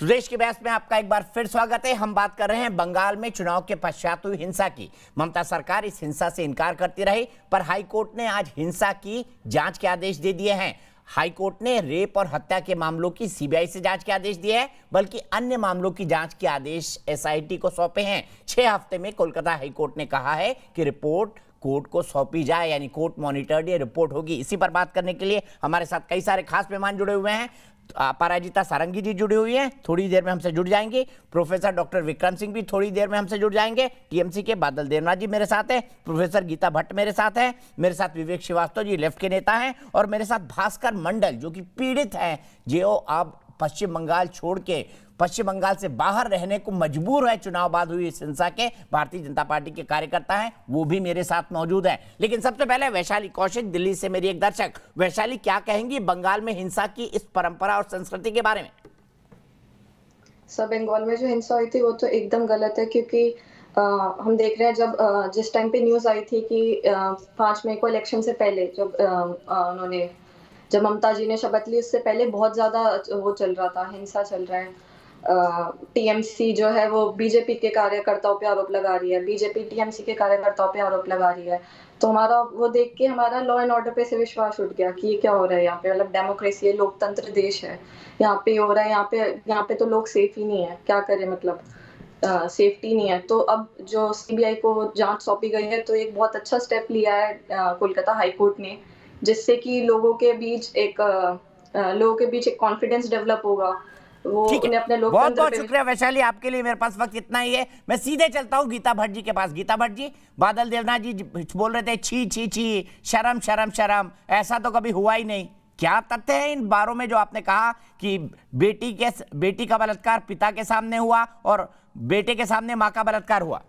देश के बहस में आपका एक बार फिर स्वागत है। हम बात कर रहे हैं बंगाल में चुनाव के पश्चात हुई हिंसा की। ममता सरकार इस हिंसा से इनकार करती रही, पर हाईकोर्ट ने आज हिंसा की जांच के आदेश दे दिए हैं। हाईकोर्ट ने रेप और हत्या के मामलों की सीबीआई से जांच के आदेश दिए हैं, बल्कि अन्य मामलों की जांच के आदेश एसआईटी को सौंपे हैं। 6 हफ्ते में कोलकाता हाईकोर्ट ने कहा है कि रिपोर्ट कोर्ट को सौंपी जाए, यानी कोर्ट मॉनिटर्ड ये रिपोर्ट होगी। इसी पर बात करने के लिए हमारे साथ कई सारे खास मेहमान जुड़े हुए हैं। अपराजिता सारंगी जी जुड़ी हुई हैं, थोड़ी देर में हमसे जुड़ जाएंगे। प्रोफेसर डॉक्टर विक्रम सिंह भी थोड़ी देर में हमसे जुड़ जाएंगे। टीएमसी के बादल देवनाथ जी मेरे साथ हैं, प्रोफेसर गीता भट्ट मेरे साथ हैं, मेरे साथ विवेक श्रीवास्तव जी लेफ्ट के नेता हैं, और मेरे साथ भास्कर मंडल जो कि पीड़ित हैं, जो अब पश्चिम बंगाल छोड़ के पश्चिम बंगाल से बाहर रहने को मजबूर है। चुनाव बाद हुई इस हिंसा के भारतीय जनता पार्टी के कार्यकर्ता हैं, वो भी मेरे साथ मौजूद हैं। लेकिन सबसे पहले वैशाली कौशिक, दिल्ली से मेरी एक दर्शक। वैशाली, क्या कहेंगी बंगाल में हिंसा की इस परंपरा और संस्कृति के बारे में? सब बंगाल में जो हिंसा हुई थी वो तो एकदम गलत है, क्योंकि हम देख रहे हैं जब जिस टाइम पे न्यूज आई थी कि 5 मई को इलेक्शन से पहले जब ममता जी ने शपथ ली, उससे पहले बहुत ज्यादा वो चल रहा था, हिंसा चल रहा है। टीएमसी जो है वो बीजेपी के कार्यकर्ताओं पे आरोप लगा रही है, बीजेपी टीएमसी के कार्यकर्ताओं पे आरोप लगा रही है। तो हमारा वो देख के हमारा लॉ एंड ऑर्डर पे से विश्वास उठ गया कि ये क्या हो रहा है यहाँ पे। मतलब डेमोक्रेसी है, लोकतंत्र देश है, यहाँ पे हो रहा है, यहाँ पे तो लोग सेफ ही नहीं है, क्या करे, मतलब सेफ्टी नहीं है। तो अब जो सीबीआई को जांच सौंपी गई है, तो एक बहुत अच्छा स्टेप लिया है कोलकाता हाईकोर्ट ने, जिससे कि लोगों के बीच एक कॉन्फिडेंस डेवलप होगा। वो अपने बहुत बहुत शुक्रिया वैशाली, आपके लिए मेरे पास वक्त इतना ही है। मैं सीधे चलता हूँ गीता भट्ट जी के पास। गीता भट्ट जी, बादल देवनाथ जी बोल रहे थे छी छी छी, शर्म शर्म शर्म, ऐसा तो कभी हुआ ही नहीं। क्या तथ्य है इन बारों में जो आपने कहा कि बेटी का बलात्कार पिता के सामने हुआ और बेटे के सामने माँ का बलात्कार हुआ?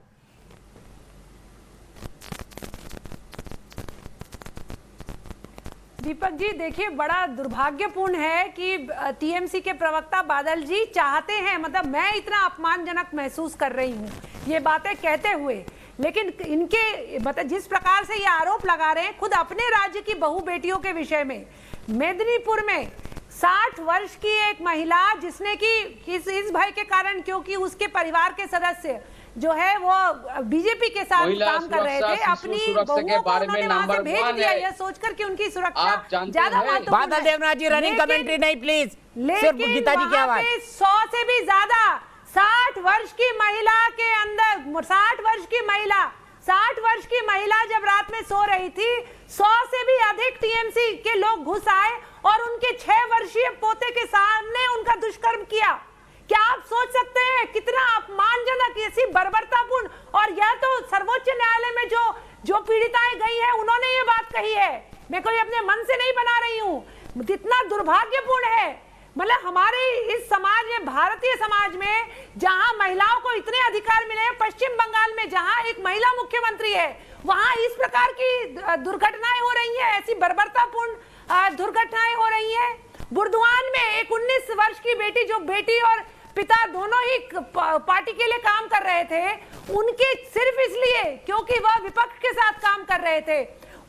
दीपक जी, देखिए, बड़ा दुर्भाग्यपूर्ण है कि टीएमसी के प्रवक्ता बादल जी चाहते हैं, मतलब मैं इतना अपमानजनक महसूस कर रही हूँ ये बातें कहते हुए, लेकिन इनके मतलब जिस प्रकार से ये आरोप लगा रहे हैं खुद अपने राज्य की बहू बेटियों के विषय में। मेदिनीपुर में 60 वर्ष की एक महिला, जिसने कि इस भय के कारण, क्योंकि उसके परिवार के सदस्य जो है वो बीजेपी के साथ काम कर रहे थे, अपनी बहूओं को उन्होंने वहां से भेज दिया यह सोचकर कि उनकी सुरक्षा ज्यादा महत्वपूर्ण है। बादल देवनाथ जी, रनिंग कमेंट्री नहीं प्लीज, सिर्फ गीता जी की आवाज। 100 से भी ज्यादा 60 वर्ष की महिला के अंदर 60 वर्ष की महिला जब रात में सो रही थी, 100 से भी अधिक टीएमसी के लोग घुस आए और उनके 6 वर्षीय पोते के सामने उनका दुष्कर्म किया। क्या आप सोच सकते हैं कितना अपमानजनक, ऐसी बर्बरतापूर्ण? और यह तो सर्वोच्च न्यायालय में जो पीड़िताएं गई हैं उन्होंने ये बात कही है, मैं कोई अपने मन से नहीं बना रही हूँ। कितना दुर्भाग्यपूर्ण है। मतलब हमारे इस समाज में, भारतीय समाज में, जहां महिलाओं को इतने अधिकार मिले हैं, पश्चिम बंगाल में जहां एक महिला मुख्यमंत्री है, वहां इस प्रकार की दुर्घटनाएं हो रही है, ऐसी बर्बरतापूर्ण दुर्घटनाएं हो रही है। बुर्दवान में एक 19 वर्ष की बेटी, जो बेटी और पिता दोनों ही पार्टी के लिए काम कर रहे थे, उनके सिर्फ इसलिए क्योंकि वह विपक्ष के साथ काम कर रहे थे,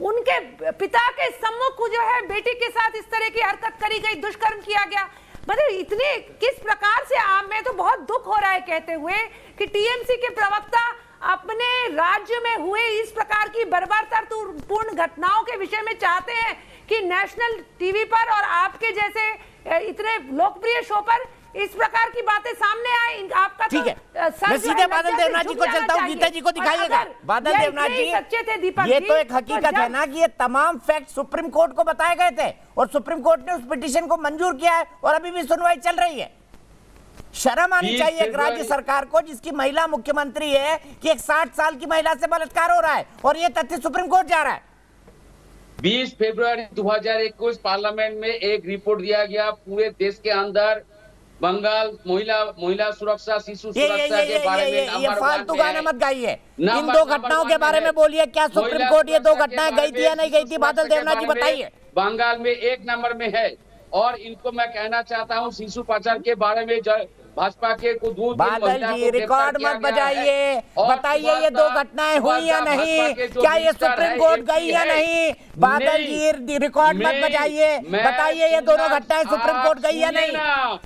उनके पिता के सम्मुख जो है बेटी के साथ इस तरह की हरकत करी गई, दुष्कर्म किया गया। मतलब इतने किस प्रकार से मैं तो बहुत दुख हो रहा है कहते हुए कि टीएमसी के प्रवक्ता अपने राज्य में हुए इस प्रकार की बर्बरतापूर्ण घटनाओं के विषय में चाहते हैं कि नेशनल टीवी पर और आपके जैसे इतने लोकप्रिय शो पर इस प्रकार की बातें सामने आए। आपका ठीक है, मैं सीधे बादल देवनाथ जी को चलता हूँ। गीता जी को दिखाइएगा। बादल देवनाथ जी, सच्चे थे दीपक, ये तो एक हकीकत है ना कि ये तमाम फैक्ट सुप्रीम कोर्ट को बताए गए थे और सुप्रीम कोर्ट ने उस पिटीशन को मंजूर किया है और अभी भी सुनवाई चल रही है। शर्म आनी चाहिए एक राज्य सरकार को जिसकी महिला मुख्यमंत्री है कि एक 60 साल की महिला से बलात्कार हो रहा है और ये तथ्य सुप्रीम कोर्ट जा रहा है। 20 फरवरी 2021 पार्लियामेंट में एक रिपोर्ट दिया गया, पूरे देश के अंदर बंगाल महिला सुरक्षा, शिशु सुरक्षा के बारे में ये फालतू गाना मत गाइए। इन 2 घटनाओं के बारे में बोलिए, क्या सुप्रीम कोर्ट ये 2 घटनाएं गई थी या नहीं गई थी? बादल देवनाथ जी बताइए। बंगाल में 1 नंबर में है। और इनको मैं कहना चाहता हूँ शिशु पाचार के बारे में भाजपा के को दूध, बादल जी रिकॉर्ड मत बजाइए, बताइए ये 2 घटनाएं हुई या नहीं, क्या ये सुप्रीम कोर्ट गई या नहीं? बादल जी रिकॉर्ड मत बजाइए, बताइए ये दोनों घटनाएं सुप्रीम कोर्ट गई या नहीं?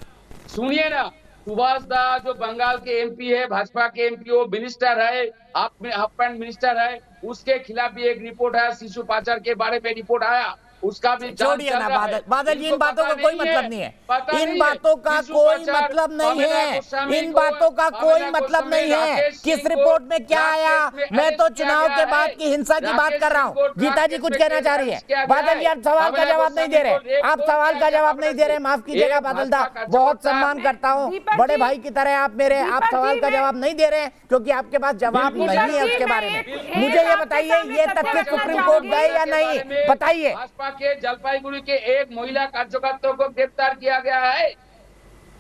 सुनिए ना, सुभाष दा जो बंगाल के एमपी है, भाजपा के एमपी, वो मिनिस्टर है, हाफ पैंट मिनिस्टर है, उसके खिलाफ भी एक रिपोर्ट आया, शिशु पाचार के बारे में रिपोर्ट आया, उसका भी छोड़िए ना बादल, बादल जी इन बातों का कोई मतलब नहीं है, इन बातों का कोई मतलब नहीं है, इन बातों का कोई मतलब नहीं है। किस रिपोर्ट में क्या आया? मैं तो चुनाव के बाद की हिंसा की बात कर रहा हूँ। गीता जी कुछ कहना चाह रही है। बादल जी आप सवाल का जवाब नहीं दे रहे, आप सवाल का जवाब नहीं दे रहे, माफ कीजिएगा बादल दा, बहुत सम्मान करता हूँ, बड़े भाई की तरह आप मेरे, आप सवाल का जवाब नहीं दे रहे हैं क्योंकि आपके पास जवाब नहीं है उसके बारे में। मुझे ये बताइए, ये तथ्य सुप्रीम कोर्ट गए या नहीं, बताइए। के जलपाईगुड़ी के एक महिला कार्यकर्ता को गिरफ्तार किया गया है।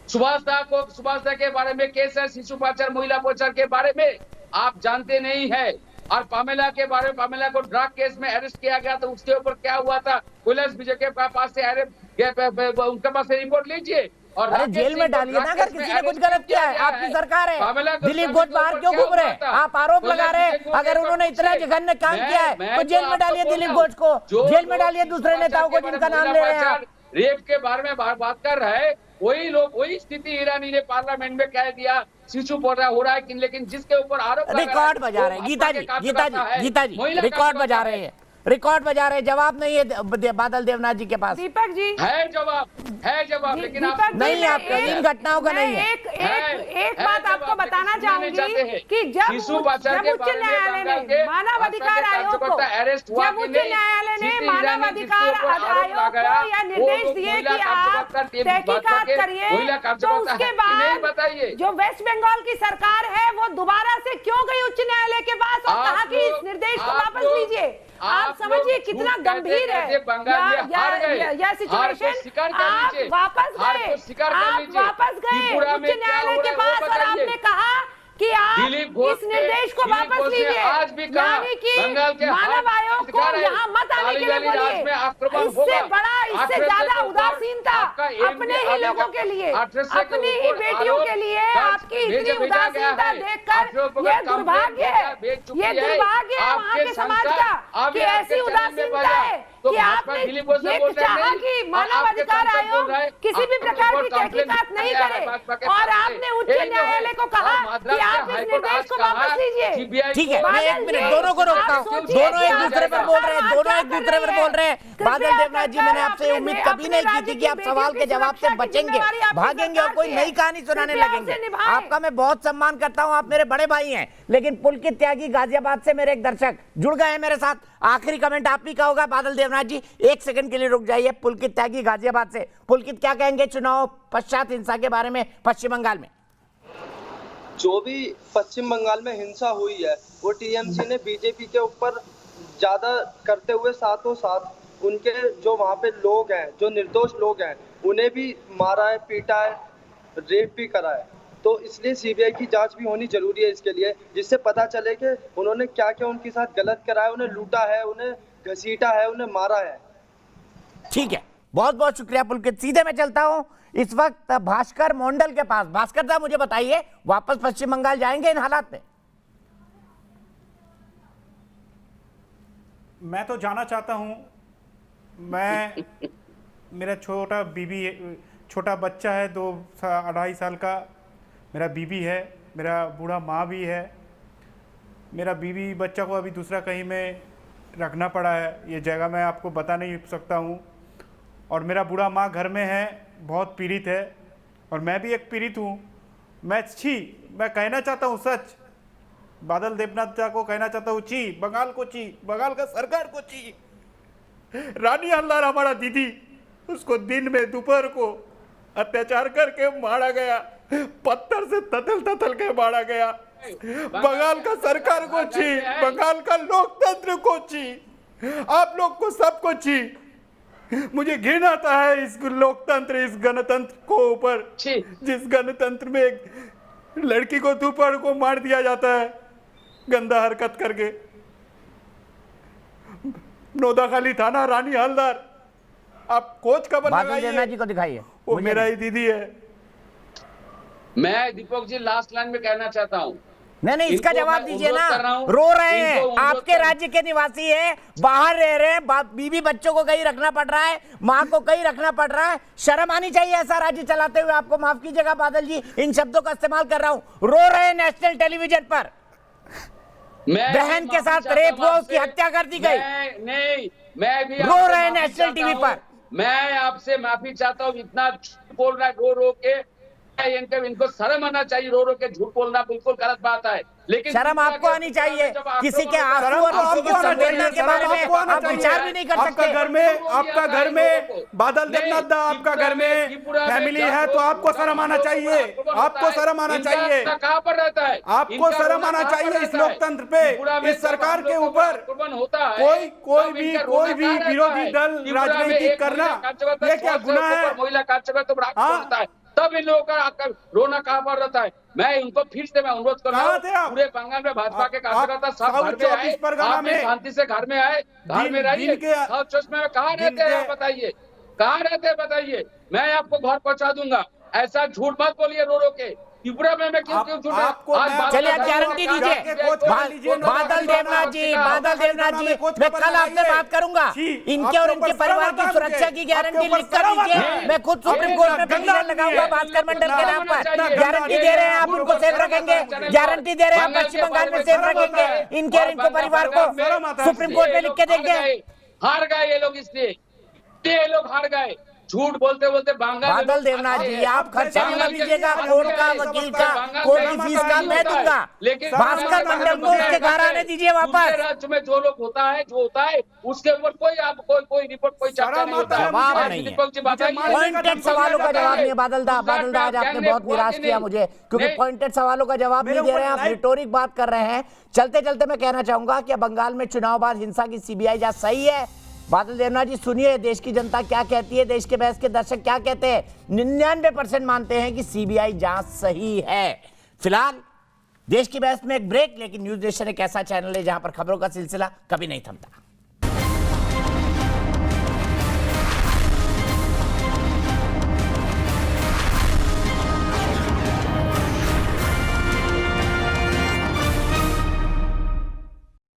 सुभाष दा के बारे में केस है, शिशु पाचार, महिला पाचार के बारे में आप जानते नहीं है। और पामेला के बारे में, पामेला को ड्रग केस में अरेस्ट किया गया तो उसके ऊपर क्या हुआ था, पुलिस बीजेपी के पास से उनके पास से रिपोर्ट लीजिए और अरे जेल में डालिए ना अगर किसी ने कुछ गलत किया है। आपकी सरकार है, दिलीप घोष बाहर क्यों घूम रहे हैं? आप आरोप लगा रहे हैं, अगर उन्होंने इतना जघन्य काम किया है तो जेल में डालिए दिलीप घोष को, जेल में डालिए दूसरे नेताओं को जिनका नाम ले रहे हैं आप। रेप के बारे में बात कर रहे हैं, वही लोग, वही स्थिति ईरानी ने पार्लियामेंट में कह दिया शिशु पौधा हो रहा है, लेकिन जिसके ऊपर आरोप रिकॉर्ड बजा रहे हैं। गीता जी रिकॉर्ड बजा रहे हैं, रिकॉर्ड बजा रहे। जवाब नहीं है बादल देवनाथ जी के पास। दीपक जी है जवाब, लेकिन आप नहीं, आपका इन घटनाओं का नहीं है। एक बात आपको बताना चाहूंगी कि जब उच्च न्यायालय ने मानव अधिकार आयोग को, जब उच्च न्यायालय ने मानव अधिकार आयोग को यह निर्देश दिए कि आप तहकीकात करिए, तो उसके बाद जो वेस्ट बंगाल की सरकार है वो दोबारा से क्यों गई उच्च न्यायालय के पास और कहा कि इस निर्देश को वापस लीजिए? आप समझिए कितना गंभीर है यह सिचुएशन। आप वापस गए उच्च न्यायालय के पास और आपने कहा कि आप इस निर्देश को वापस लीजिए, यानी कि मानव आयोग को यहाँ मत आने के लिए बोलिए। इससे बड़ा, इससे ज्यादा उदासीनता अपने ही लोगों के लिए, अपनी ही बेटियों के लिए आपकी इतनी उदासीनता देखकर ये दुर्भाग्य है, ये दुर्भाग्य है वहाँ के समाज का कि ऐसी उदासीनता है कि आपने ये चाहा कि मानव अधिकार आयोग किसी भी प्रकार की तहकीकात नहीं करे और आपने उच्च न्यायालय को कहा कि आप इस निर्देश को वापस लीजिए। ठीक है, मैं एक मिनट दोनों को रोकता हूँ, दोनों एक दूसरे पर बोल रहे हैं, दोनों एक दूसरे पर बोल रहे हैं। बादल देवनाथ जी, मैंने आपसे उम्मीद कभी नहीं की थी कि आप सवाल के जवाब से बचेंगे, भागेंगे और कोई नई कहानी सुनाने लगेंगे। आपका मैं बहुत सम्मान करता हूँ, आप मेरे बड़े भाई हैं, लेकिन पुलकित त्यागी गाजियाबाद से मेरे एक दर्शक जुड़ गए हैं मेरे साथ। आखिरी कमेंट आप ही का होगा बादल देवनाथ जी, एक सेकंड के लिए रुक जाइए। पुलकित त्यागी गाजियाबाद से, पुलकित क्या कहेंगे चुनाव पश्चात हिंसा के बारे में पश्चिम बंगाल में? जो भी पश्चिम बंगाल में हिंसा हुई है वो टीएमसी ने बीजेपी के ऊपर ज्यादा करते हुए साथों साथ उनके जो वहाँ पे लोग हैं, जो निर्दोष लोग हैं, उन्हें भी मारा है, पीटा है, रेप भी करा है। तो इसलिए सीबीआई की जांच भी होनी जरूरी है इसके लिए, जिससे पता चले कि उन्होंने क्या क्या उनके साथ गलत करा है, उन्हें लूटा है, उन्हें घसीटा है, उन्हें मारा है। ठीक है, बहुत बहुत शुक्रिया पुलकित। सीधे मैं चलता हूं इस वक्त भास्कर मंडल के पास। भास्कर साहब मुझे बताइए, वापस पश्चिम बंगाल जाएंगे इन हालात में? मैं तो जाना चाहता हूं। मैं मेरा छोटा बच्चा है, 2-2.5 साल का, मेरा बीबी है, मेरा बूढ़ा माँ भी है। मेरा बीबी बच्चा को अभी दूसरा कहीं में रखना पड़ा है, ये जगह मैं आपको बता नहीं सकता हूँ। और मेरा बूढ़ा माँ घर में है, बहुत पीड़ित है, और मैं भी एक पीड़ित हूँ। मैं कहना चाहता हूँ सच, बादल देवनाथ को कहना चाहता हूँ, बंगाल को बंगाल का सरकार को रानी हल्दार हमारा दीदी, उसको दिन में दोपहर को अत्याचार करके मारा गया, पत्थर से ततल के मारा गया। बंगाल का सरकार को बंगाल का लोकतंत्र को आप लोग को सबको मुझे घिन आता है इस लोकतंत्र, इस गणतंत्र को ऊपर, जिस गणतंत्र में एक लड़की को दोपहर को मार दिया जाता है गंदा हरकत करके। नोदाखाली थाना, रानी हल्दार, आप खोज खबर लगाइए, जी को दिखाइए, वो मेरा ही दीदी है। मैं दीपक जी लास्ट लाइन में कहना चाहता हूँ, नहीं, इसका इनको जवाब मैं दीजिए अनुरोध ना। कर रहा हूं, रो रहे हैं, इनको अनुरोध आपके राज्य के निवासी हैं, बाहर रह रहे हैं, बीवी बच्चों को कहीं रखना पड़ रहा है, माँ को कहीं रखना पड़ रहा है। शर्म आनी चाहिए ऐसा राज्य चलाते हुए। आपको माफ कीजिएगा बादल जी, इन शब्दों का इस्तेमाल कर रहा हूं। रो रहे हैं नेशनल टेलीविजन पर, बहन के साथ रेप हुआ, उसकी हत्या कर दी गई। नहीं, मैं भी रो रहे हैं नेशनल टीवी पर। मैं आपसे माफी चाहता हूँ, इतना झूठ बोल रहा है रो के। इनको शर्म आना चाहिए, रो के झूठ बोलना बिल्कुल गलत बात है। लेकिन शर्म आपको आनी चाहिए। किसी के आंसू और किसी की संवेदना के बारे में आप विचार भी नहीं कर सकते। आपका घर में बादल देवनाथ दा, आपका घर में फैमिली है, तो आपको शर्म आना चाहिए। आपको शर्म आना चाहिए। कहाँ पर रहता है? आपको शर्म आना चाहिए इस लोकतंत्र पे, इस सरकार के ऊपर। होता है कोई भी विरोधी दल राजनीति करना, ये क्या गुनाह है? महिला कार्यकर्ता तो होता है, तब इन लोगों का रोना कहाँ पर रहता है? मैं इनको फिर से मैं अनुरोध कर रहा हूँ, पूरे बंगाल में भाजपा के कार्यकर्ता सब घर में आए, आप भी शांति से घर में आए, घर में रहिए। साउथ चौबीस में कहाँ रहते हैं आप बताइए, कहाँ रहते हैं बताइए, मैं आपको घर पहुंचा दूंगा। ऐसा झूठ मत बोलिए रो के। त्रिपुरा में मैं क्यों झूठ? चलिए आप गारंटी दीजिए। बादल देवनाथ जी, मैं कल आपसे बात करूंगा। इनके और इनके परिवार की सुरक्षा की गारंटी लिख कर दीजिए। मैं खुद सुप्रीम कोर्ट में पिटीशन लगाऊंगा भास्कर मंडल के नाम पर। गारंटी दे रहे हैं आप उनको सेफ रखेंगे, गारंटी दे रहे हैं आप पश्चिम बंगाल में सेफ रखेंगे इनके और इनको परिवार को। सुप्रीम कोर्ट में लिख के देंगे। हार गए ये लोग, इसलिए ये लोग हार गए। झूठ बोलते बोलते बादल देवनाथ जी, आप खर्चा नहीं लीजिएगा कोर्ट का, वकील का, कोर्ट की फीस का मैं दूंगा। लेकिन भास्कर मंडल को उसके घर आने दीजिए वापस। राज्य में जो लोग होता है, जो होता है उसके ऊपर कोई रिपोर्ट, कोई चर्चा नहीं होता है। जवाब नहीं है, पॉइंटेड सवालों का जवाब नहीं है। बादल दा आज आपने बहुत निराश किया मुझे, क्योंकि पॉइंटेड सवालों का जवाब नहीं दे रहे हैं आप, रिटोरिक बात कर रहे हैं। चलते चलते मैं कहना चाहूंगा कि बंगाल में चुनाव बाद हिंसा की सीबीआई जांच सही है। बादल देवनाथ जी सुनिए, देश की जनता क्या कहती है, देश के बहस के दर्शक क्या कहते हैं। 99% मानते हैं कि सीबीआई जांच सही है। फिलहाल देश की बहस में एक ब्रेक, लेकिन न्यूज नेशन एक ऐसा चैनल है जहां पर खबरों का सिलसिला कभी नहीं थमता।